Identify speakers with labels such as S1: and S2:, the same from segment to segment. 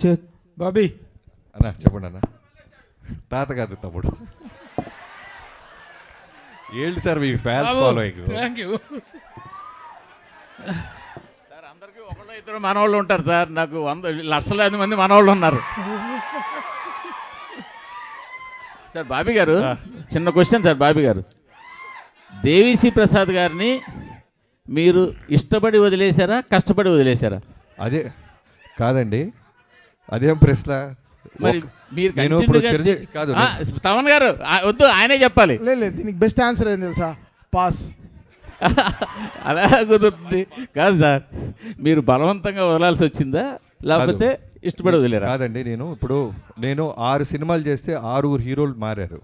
S1: Check Bobby
S2: అన్న చెప్పండి అన్న. తాత కాదు తమ్ముడు. ఏంటి sir me fans following?
S1: Thank you.
S3: Sir అందరికీ ఒకళ్ళు ఇద్దరు మనవాళ్ళు ఉంటారు సార్. నాకు 100 లక్షలాది మంది మనవాళ్ళు ఉన్నారు. సార్ బాబీ గారు, చిన్న క్వశ్చన్ సార్. బాబీ గారు, దేవిశ్రీ ప్రసాద్ గారిని మీరు ఇష్టపడి వదిలేశారా, కష్టపడి వదిలేశారా?
S2: అదే కాదండి, అదేం ప్రశ్న.
S3: మరి మీరు
S2: నేను ఇప్పుడు కాదు
S3: తమన్ గారు వద్దు, ఆయనే చెప్పాలి.
S1: లేదు దీనికి బెస్ట్ ఆన్సర్ ఏం తెలుసా? పాస్.
S3: అలా కుదురుతుంది కాదు సార్. మీరు బలవంతంగా వదలాల్సి వచ్చిందా, లేకపోతే ఇష్టపడి వదిలేరా?
S2: కాదండి, నేను 6 సినిమాలు చేస్తే 6 హీరోలు మారారు.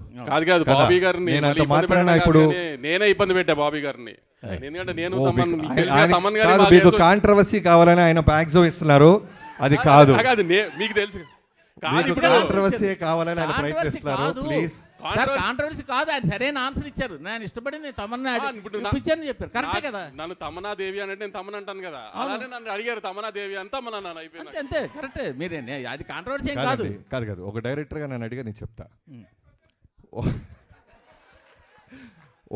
S4: కాదు బాబీ గారిని
S2: నేను అంత మాత్రాన ఇప్పుడు
S4: నేనే ఇబ్బంది పెట్టా బాబీ గారిని. ఎందుకంటే నేను
S2: మీకు కాంట్రవర్సీ కావాలని ఆయన బ్యాగ్జో ఇస్తున్నారు. అది కాదు,
S4: మీకు తెలుసు.
S2: కాంట్రవర్సీ కావాలని ఆయన ప్రయత్నిస్తున్నారు. ప్లీజ్,
S3: కాంట్రవర్సీ కాదు, ఆయన సరైన ఆన్సర్ ఇచ్చారు. నేను ఇష్టపడి తమన్నా ఇప్పించాను చెప్పారు. కరెక్టే కదా.
S4: నన్ను తమన్నా దేవి అంటే నేను తమన్ అంటాను కదా, అలానే నన్ను అడిగారు తమన్నా దేవి అని తమన్నా నాన్న అయిపోయింది.
S3: అంతే కరెక్టే. మీరే అది కాంట్రవర్సీ ఏం కాదు.
S2: కాదు ఒక డైరెక్టర్గా నన్ను అడిగా నేను చెప్తా.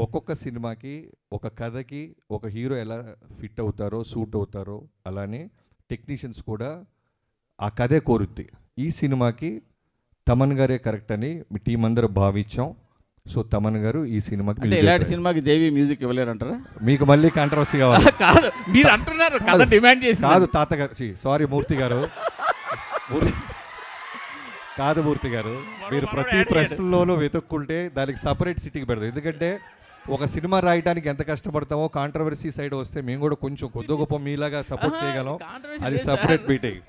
S2: ఒక్కొక్క సినిమాకి, ఒక కథకి ఒక హీరో ఎలా ఫిట్ అవుతారో, సూట్ అవుతారో, అలానే టెక్నీషియన్స్ కూడా ఆ కథే కోరుద్ది. ఈ సినిమాకి తమన్ గారే కరెక్ట్ అని మీ టీం అందరూ భావించాం. సో తమన్ గారు ఈ సినిమాకి,
S3: ఇలాంటి సినిమాకి దేవి మ్యూజిక్ ఇవ్వలేరంటారా?
S2: మీకు మళ్ళీ కాంట్రవర్సీ కావాలి?
S3: కాదు, మీరు అంటున్నారు కథ డిమాండ్ చేసి.
S2: కాదు తాతగారు, సారీ మూర్తి గారు, కాదు మూర్తి గారు, మీరు ప్రతి ప్రశ్నలోనూ వెతుక్కుంటే దానికి సపరేట్ సిటీకి పెడతారు. ఎందుకంటే ఒక సినిమా రాయడానికి ఎంత కష్టపడతామో, కాంట్రవర్సీ సైడ్ వస్తే మేము కూడా కొంచెం కొద్ది గొప్ప మీలాగా సపోర్ట్ చేయగలం. అది సపరేట్ మీటింగ్.